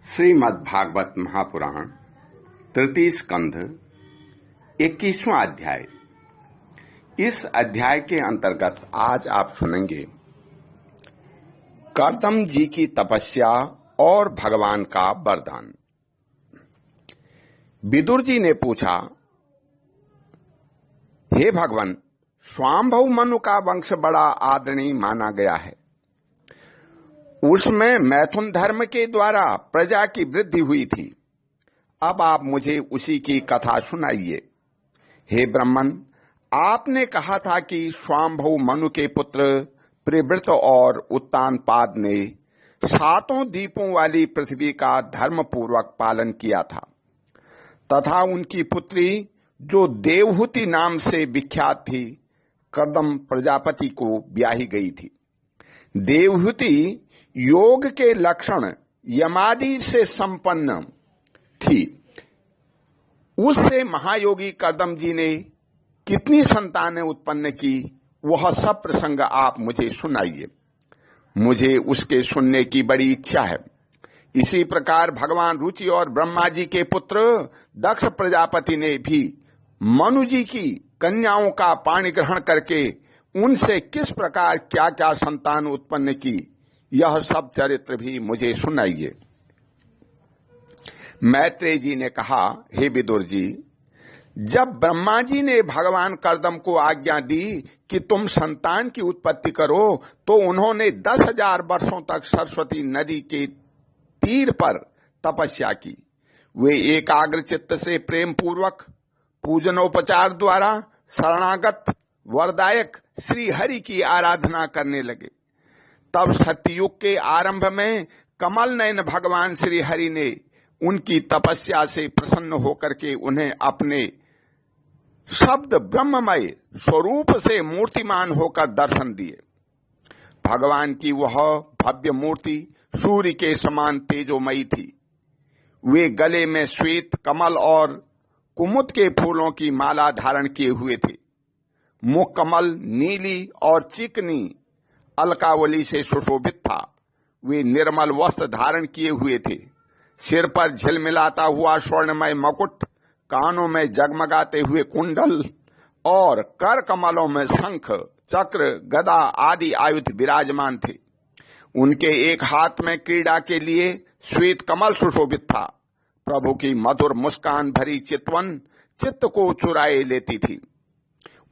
श्रीमद्भागवत महापुराण तृतीय स्कंध 21वां अध्याय। इस अध्याय के अंतर्गत आज आप सुनेंगे कर्दम जी की तपस्या और भगवान का वरदान। विदुर जी ने पूछा, हे भगवान, स्वांभव मनु का वंश बड़ा आदरणीय माना गया है। उसमें मैथुन धर्म के द्वारा प्रजा की वृद्धि हुई थी। अब आप मुझे उसी की कथा सुनाइए। हे ब्राह्मण, आपने कहा था कि स्वांभव मनु के पुत्र प्रिवृत और उत्तानपाद ने 7 द्वीपों वाली पृथ्वी का धर्म पूर्वक पालन किया था तथा उनकी पुत्री जो देवहूति नाम से विख्यात थी, कर्दम प्रजापति को ब्याही गई थी। देवहूति योग के लक्षण यमादि से संपन्न थी। उससे महायोगी कर्दम जी ने कितनी संतानें उत्पन्न की, वह सब प्रसंग आप मुझे सुनाइए। मुझे उसके सुनने की बड़ी इच्छा है। इसी प्रकार भगवान रुचि और ब्रह्मा जी के पुत्र दक्ष प्रजापति ने भी मनु जी की कन्याओं का पाणी ग्रहण करके उनसे किस प्रकार क्या क्या संतान उत्पन्न की, यह सब चरित्र भी मुझे सुनाइए। मैत्रेय जी ने कहा, हे विदुर जी, जब ब्रह्मा जी ने भगवान कर्दम को आज्ञा दी कि तुम संतान की उत्पत्ति करो, तो उन्होंने 10,000 वर्षों तक सरस्वती नदी के तीर पर तपस्या की। वे एकाग्र चित्त से प्रेम पूर्वक पूजनोपचार द्वारा शरणागत वरदायक श्री हरि की आराधना करने लगे। तब सत्ययुग के आरंभ में कमल नयन भगवान श्री हरि ने उनकी तपस्या से प्रसन्न होकर के उन्हें अपने शब्द ब्रह्ममय स्वरूप से मूर्तिमान होकर दर्शन दिए। भगवान की वह भव्य मूर्ति सूर्य के समान तेजोमयी थी। वे गले में श्वेत कमल और कुमुद के फूलों की माला धारण किए हुए थे। मुख कमल नीली और चिकनी अलकावली से सुशोभित था। वे निर्मल वस्त्र धारण किए हुए थे। सिर पर झिलमिलाता हुआ स्वर्णमय मुकुट, कानों में जगमगाते हुए कुंडल और कर कमलों में शंख चक्र गदा आदि आयुध विराजमान थे। उनके एक हाथ में क्रीड़ा के लिए श्वेत कमल सुशोभित था। प्रभु की मधुर मुस्कान भरी चितवन चित्त को चुराए लेती थी।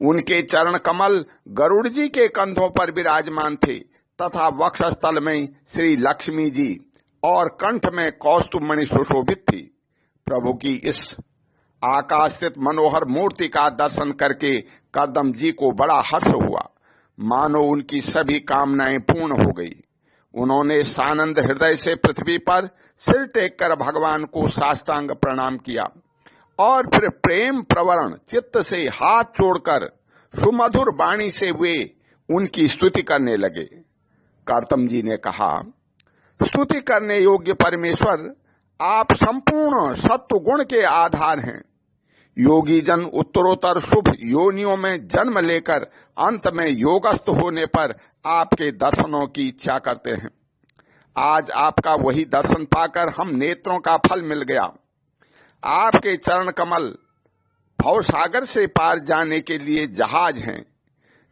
उनके चरण कमल गरुड़ जी के कंधों पर विराजमान थे तथा वक्षस्थल में श्री लक्ष्मी जी और कंठ में कौस्तुभमणि सुशोभित थी। प्रभु की इस आकाशित मनोहर मूर्ति का दर्शन करके कर्दम जी को बड़ा हर्ष हुआ, मानो उनकी सभी कामनाएं पूर्ण हो गई। उन्होंने सानंद हृदय से पृथ्वी पर सिर टेक कर भगवान को साष्टांग प्रणाम किया और फिर प्रेम प्रवरण चित्त से हाथ जोड़कर सुमधुर वाणी से वे उनकी स्तुति करने लगे। कर्दम जी ने कहा, स्तुति करने योग्य परमेश्वर, आप संपूर्ण सत्व गुण के आधार हैं। योगी जन उत्तरोत्तर शुभ योनियों में जन्म लेकर अंत में योगस्थ होने पर आपके दर्शनों की इच्छा करते हैं। आज आपका वही दर्शन पाकर हम नेत्रों का फल मिल गया। आपके चरण कमल भवसागर से पार जाने के लिए जहाज हैं।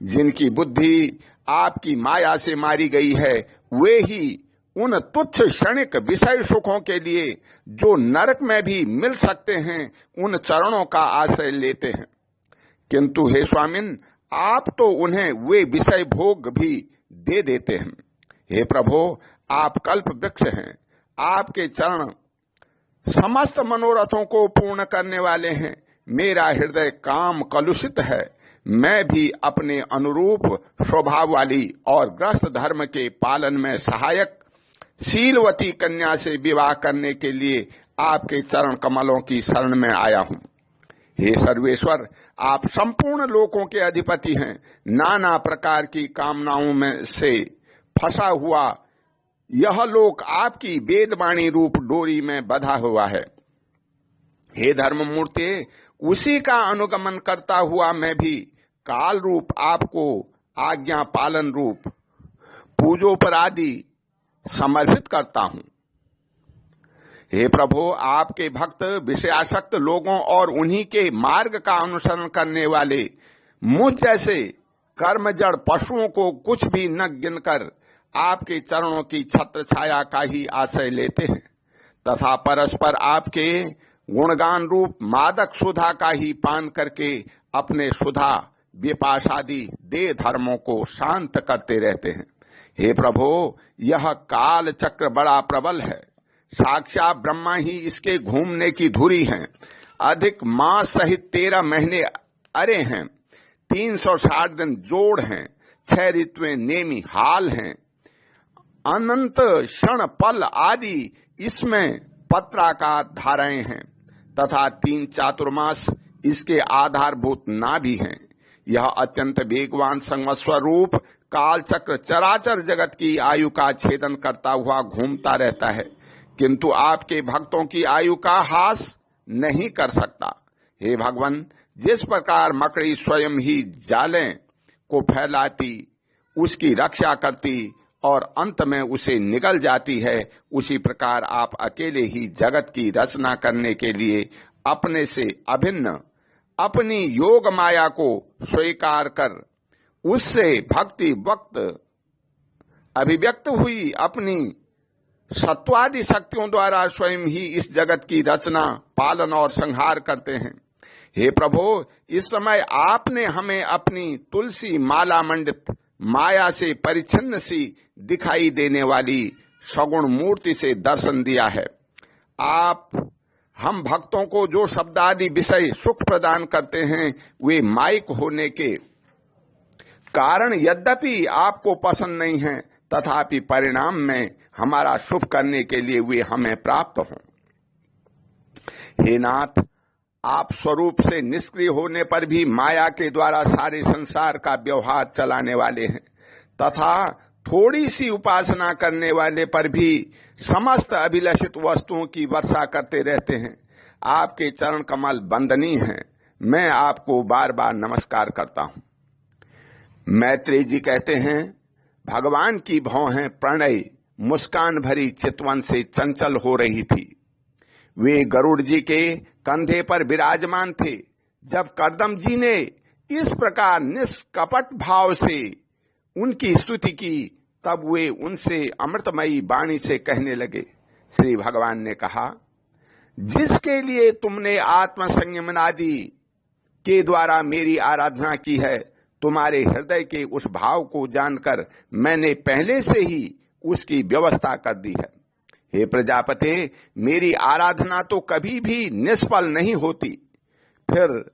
जिनकी बुद्धि आपकी माया से मारी गई है, वे ही उन तुच्छ क्षणिक विषय सुखों के लिए जो नरक में भी मिल सकते हैं, उन चरणों का आश्रय लेते हैं। किंतु हे स्वामिन, आप तो उन्हें वे विषय भोग भी दे देते हैं। हे प्रभो, आप कल्प वृक्ष हैं। आपके चरण समस्त मनोरथों को पूर्ण करने वाले हैं। मेरा हृदय काम कलुषित है। मैं भी अपने अनुरूप स्वभाव वाली और ग्रस्त धर्म के पालन में सहायक शीलवती कन्या से विवाह करने के लिए आपके चरण कमलों की शरण में आया हूं। हे सर्वेश्वर, आप संपूर्ण लोकों के अधिपति हैं। नाना प्रकार की कामनाओं में से फंसा हुआ यह लोक आपकी वेदवाणी रूप डोरी में बंधा हुआ है। हे धर्म मूर्ति, उसी का अनुगमन करता हुआ मैं भी काल रूप आपको आज्ञा पालन रूप पूजोपरादि समर्पित करता हूं। हे प्रभु, आपके भक्त विषयासक्त लोगों और उन्हीं के मार्ग का अनुसरण करने वाले मुझ जैसे कर्मजड़ पशुओं को कुछ भी न गिनकर आपके चरणों की छत्र छाया का ही आश्रय लेते हैं तथा परस्पर आपके गुणगान रूप मादक सुधा का ही पान करके अपने सुधा विपाशादि देह धर्मों को शांत करते रहते हैं। हे प्रभु, यह काल चक्र बड़ा प्रबल है, साक्षात ब्रह्मा ही इसके घूमने की धुरी हैं। अधिक मास सहित 13 महीने अरे हैं, 360 दिन जोड़ हैं, 6 ऋतुएं नेमी हाल हैं, अनंत क्षण पल आदि इसमें पत्राकार धाराएं हैं तथा 3 चातुर्मास इसके आधारभूत नाभि हैं। यह अत्यंत वेगवान संवत्सर रूप काल चक्र चराचर जगत की आयु का छेदन करता हुआ घूमता रहता है, किंतु आपके भक्तों की आयु का हास नहीं कर सकता। हे भगवान, जिस प्रकार मकड़ी स्वयं ही जालें को फैलाती, उसकी रक्षा करती और अंत में उसे निगल जाती है, उसी प्रकार आप अकेले ही जगत की रचना करने के लिए अपने से अभिन्न अपनी योग माया को स्वीकार कर उससे भक्ति वक्त अभिव्यक्त हुई अपनी सत्वादि शक्तियों द्वारा स्वयं ही इस जगत की रचना, पालन और संहार करते हैं। हे प्रभु, इस समय आपने हमें अपनी तुलसी माला मंडित माया से परिच्छिन्न सी दिखाई देने वाली सगुण मूर्ति से दर्शन दिया है। आप हम भक्तों को जो शब्दादि विषय सुख प्रदान करते हैं, वे माइक होने के कारण यद्यपि आपको पसंद नहीं है, तथापि परिणाम में हमारा शुभ करने के लिए वे हमें प्राप्त हों। हे नाथ, आप स्वरूप से निष्क्रिय होने पर भी माया के द्वारा सारे संसार का व्यवहार चलाने वाले हैं तथा थोड़ी सी उपासना करने वाले पर भी समस्त अभिलषित वस्तुओं की वर्षा करते रहते हैं। आपके चरण कमल वंदनीय हैं, मैं आपको बार बार नमस्कार करता हूं। मैत्रेय जी कहते हैं, भगवान की भौहें प्रणय मुस्कान भरी चितवन से चंचल हो रही थी। वे गरुड़ जी के कंधे पर विराजमान थे। जब कर्दम जी ने इस प्रकार निष्कपट भाव से उनकी स्तुति की, तब वे उनसे अमृतमयी वाणी से कहने लगे। श्री भगवान ने कहा, जिसके लिए तुमने आत्म संयमनादि के द्वारा मेरी आराधना की है, तुम्हारे हृदय के उस भाव को जानकर मैंने पहले से ही उसकी व्यवस्था कर दी है। हे प्रजापते, मेरी आराधना तो कभी भी निष्फल नहीं होती। फिर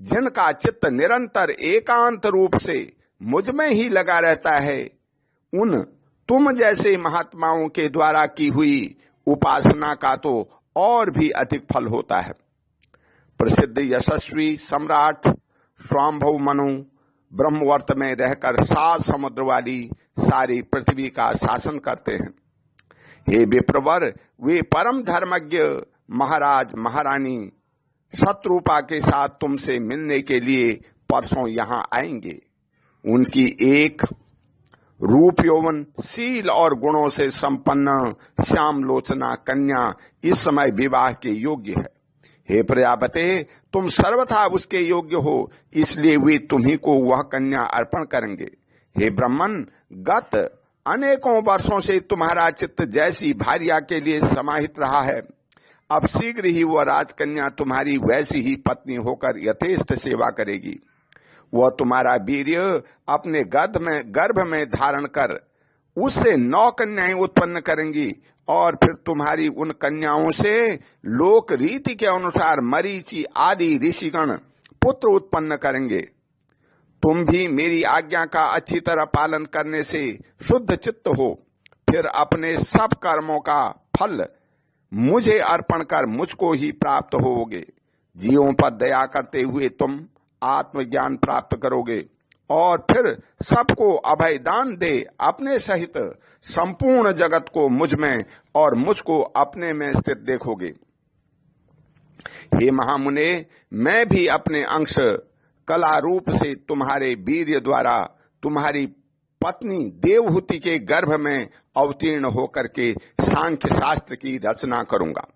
जिनका चित्त निरंतर एकांत रूप से मुझ में ही लगा रहता है, उन तुम जैसे महात्माओं के द्वारा की हुई उपासना का तो और भी अधिक फल होता है। प्रसिद्ध यशस्वी सम्राट स्वाम्भव मनु ब्रह्मवर्त में रहकर 7 समुद्र वाली सारी पृथ्वी का शासन करते हैं। हे विप्रवर, वे परम धर्मज्ञ महाराज महारानी शत्रुपा के साथ तुमसे मिलने के लिए परसों यहाँ आएंगे। उनकी एक रूप यौवन शील और गुणों से संपन्न श्यामलोचना कन्या इस समय विवाह के योग्य है। हे प्रजापते, तुम सर्वथा उसके योग्य हो, इसलिए वे तुम्ही को वह कन्या अर्पण करेंगे। हे ब्रह्मन, गत अनेकों वर्षों से तुम्हारा चित्त जैसी भार्या के लिए समाहित रहा है, अब शीघ्र ही वह राजकन्या तुम्हारी वैसी ही पत्नी होकर यथेष्ट सेवा करेगी। वह तुम्हारा वीर्य अपने गर्भ में धारण कर उससे 9 कन्याएं उत्पन्न करेंगी और फिर तुम्हारी उन कन्याओं से लोक रीति के अनुसार मरीचि आदि ऋषिगण पुत्र उत्पन्न करेंगे। तुम भी मेरी आज्ञा का अच्छी तरह पालन करने से शुद्ध चित्त हो, फिर अपने सब कर्मों का फल मुझे अर्पण कर मुझको ही प्राप्त होगे। जीवों पर दया करते हुए तुम आत्मज्ञान प्राप्त करोगे और फिर सबको अभय दान दे अपने सहित संपूर्ण जगत को मुझ में और मुझको अपने में स्थित देखोगे। हे महामुने, मैं भी अपने अंश कला रूप से तुम्हारे वीर्य द्वारा तुम्हारी पत्नी देवहूति के गर्भ में अवतीर्ण होकर के सांख्य शास्त्र की रचना करूंगा।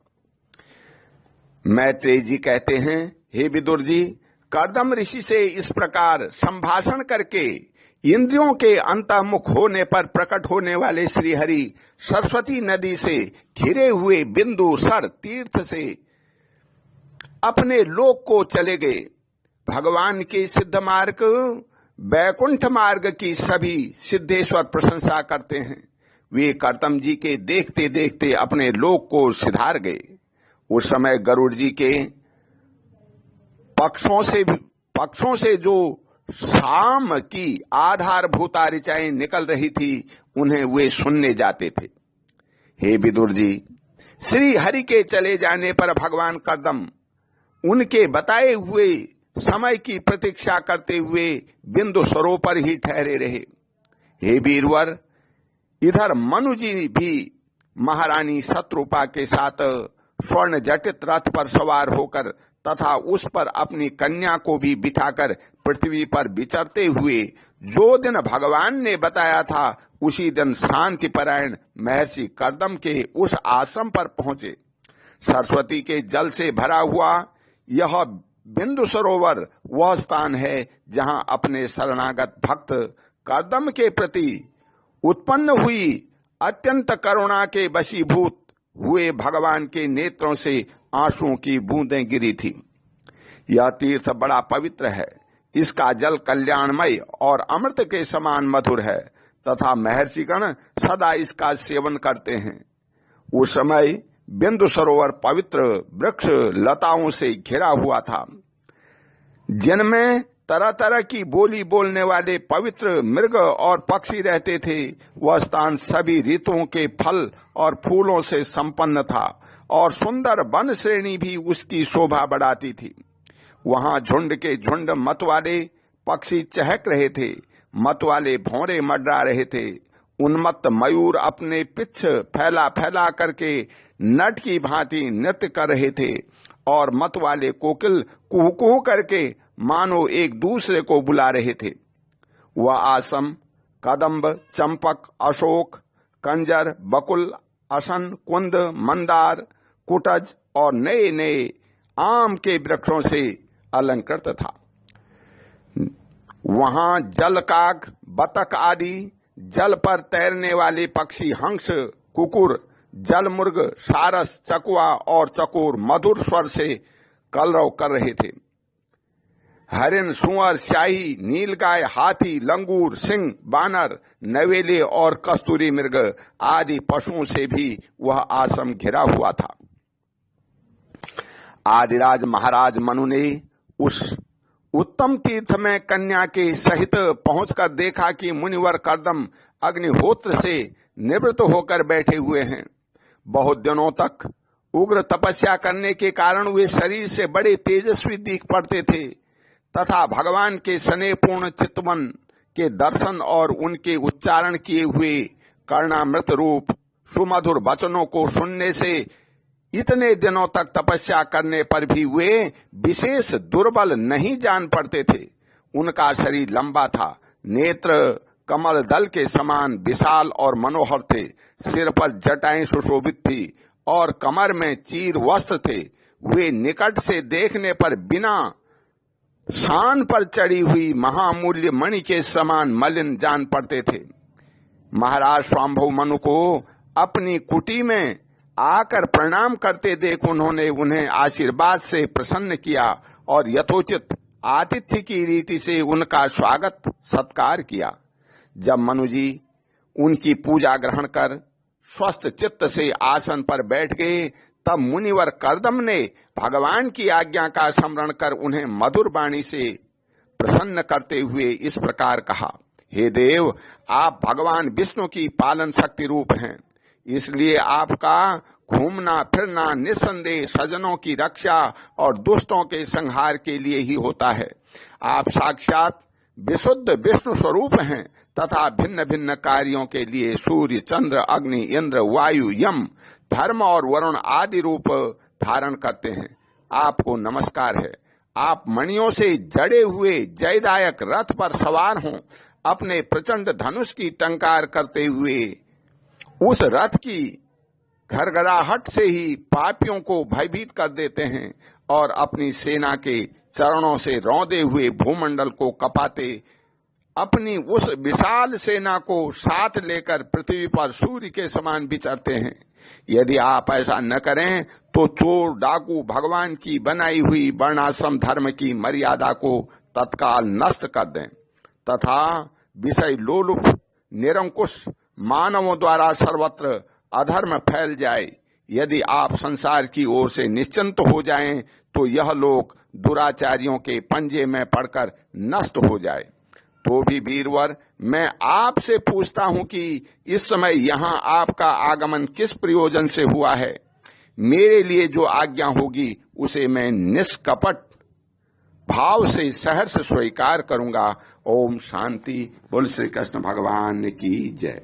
मैत्रेय जी कहते हैं, हे विदुर जी, कर्दम ऋषि से इस प्रकार संभाषण करके इंद्रियों के अंतर्मुख होने पर प्रकट होने वाले श्रीहरि सरस्वती नदी से घिरे हुए बिंदु सर तीर्थ से अपने लोक को चले गए। भगवान के सिद्ध मार्ग वैकुंठ मार्ग की सभी सिद्धेश्वर प्रशंसा करते हैं। वे कर्दम जी के देखते देखते अपने लोक को सिधार गए। उस समय गरुड़ जी के पक्षों से जो शाम की आधारभूता ऋचाएं निकल रही थी, उन्हें वे सुनने जाते थे। हे विदुर जी, श्री हरि के चले जाने पर भगवान कर्दम उनके बताए हुए समय की प्रतीक्षा करते हुए बिंदु सरोवर ही ठहरे रहे। हे वीरवर, इधर मनु जी भी महारानी शत्रुपा के साथ स्वर्ण जटित रथ पर सवार होकर तथा उस पर अपनी कन्या को भी बिठाकर पृथ्वी पर विचरते हुए जो दिन भगवान ने बताया था, उसी दिन शांतिपरायण महर्षि कर्दम के उस आश्रम पर पहुंचे। सरस्वती के जल से भरा हुआ यह बिंदु सरोवर वह स्थान है जहां अपने शरणागत भक्त कर्दम के प्रति उत्पन्न हुई अत्यंत करुणा के वशीभूत हुए भगवान के नेत्रों से आंसुओं की बूंदें गिरी थी। यह तीर्थ बड़ा पवित्र है। इसका जल कल्याणमय और अमृत के समान मधुर है तथा महर्षिगण सदा इसका सेवन करते हैं। उस समय बिंदु सरोवर पवित्र वृक्ष लताओं से घिरा हुआ था, जिनमें तरह तरह की बोली बोलने वाले पवित्र मृग और पक्षी रहते थे। वह स्थान सभी ऋतुओं के फल और फूलों से संपन्न था और सुंदर वन श्रेणी भी उसकी शोभा बढ़ाती थी। वहां झुंड के झुंड मतवाले पक्षी चहक रहे थे, मतवाले भौरे मंडरा रहे थे। उन्मत्त मयूर अपने पिछ फैला फैला करके नट की भांति नृत्य कर रहे थे और मतवाले कोकिल कुहू कुहू करके मानो एक दूसरे को बुला रहे थे। वह आसम, कदम्ब, चंपक, अशोक, कंजर, बकुल, असन, कुंद, मंदार, कुटज और नए नए आम के वृक्षों से अलंकृत था। वहां जलकाग, बतख आदि जल पर तैरने वाले पक्षी, हंस, कुकुर, जलमुर्ग, सारस, चकुआ और चकोर मधुर स्वर से कलरव कर रहे थे। हरिण, सुअर, स्याही, नीलगाय, हाथी, लंगूर, सिंह, बानर, नवेले और कस्तूरी मृग आदि पशुओं से भी वह आश्रम घिरा हुआ था। आदिराज महाराज मनु ने उस उत्तम तीर्थ में कन्या के सहित पहुंचकर देखा कि मुनिवर कर्दम अग्निहोत्र से निवृत्त होकर बैठे हुए हैं। बहुत दिनों तक उग्र तपस्या करने के कारण वे शरीर से बड़े तेजस्वी दिख पड़ते थे तथा भगवान के स्नेहपूर्ण चितवन के दर्शन और उनके उच्चारण किए हुए कर्णामृत रूप सुमधुर वचनों को सुनने से इतने दिनों तक तपस्या करने पर भी वे विशेष दुर्बल नहीं जान पड़ते थे। उनका शरीर लंबा था, नेत्र कमल दल के समान विशाल और मनोहर थे, सिर पर जटाएं सुशोभित थी और कमर में चीर वस्त्र थे। वे निकट से देखने पर बिना शान पर चढ़ी हुई महामूल्य मणि के समान मलिन जान पड़ते थे। महाराज स्वाम्भव मनु को अपनी कुटी में आकर प्रणाम करते देख उन्होंने उन्हें आशीर्वाद से प्रसन्न किया और यथोचित आतिथ्य की रीति से उनका स्वागत सत्कार किया। जब मनु जी उनकी पूजा ग्रहण कर स्वस्थ चित्त से आसन पर बैठ गए, तब मुनिवर कर्दम ने भगवान की आज्ञा का स्मरण कर उन्हें मधुर वाणी से प्रसन्न करते हुए इस प्रकार कहा, हे देव, आप भगवान विष्णु की पालन शक्ति रूप हैं, इसलिए आपका घूमना फिरना निस्संदेह सज्जनों की रक्षा और दुष्टों के संहार के लिए ही होता है। आप साक्षात विशुद्ध विष्णु स्वरूप हैं तथा भिन्न भिन्न कार्यों के लिए सूर्य, चंद्र, अग्नि, इंद्र, वायु, यम, धर्म और वरुण आदि रूप धारण करते हैं। आपको नमस्कार है। आप मणियों से जड़े हुए जयदायक रथ पर सवार हों। अपने प्रचंड धनुष की टंकार करते हुए उस रथ की घरघराहट से ही पापियों को भयभीत कर देते हैं और अपनी सेना के चरणों से रौंदे हुए भूमंडल को कपाते अपनी उस विशाल सेना को साथ लेकर पृथ्वी पर सूर्य के समान विचरते हैं। यदि आप ऐसा न करें तो चोर डाकू भगवान की बनाई हुई वर्णाश्रम धर्म की मर्यादा को तत्काल नष्ट कर दें तथा विषय लोलुप निरंकुश मानवों द्वारा सर्वत्र अधर्म फैल जाए। यदि आप संसार की ओर से निश्चिंत हो जाएं तो यह लोक दुराचारियों के पंजे में पड़कर नष्ट हो जाए। तो भी वीरवर, मैं आपसे पूछता हूं कि इस समय यहाँ आपका आगमन किस प्रयोजन से हुआ है? मेरे लिए जो आज्ञा होगी उसे मैं निष्कपट भाव से सहर्ष स्वीकार करूंगा। ओम शांति। बोल श्री कृष्ण भगवान की जय।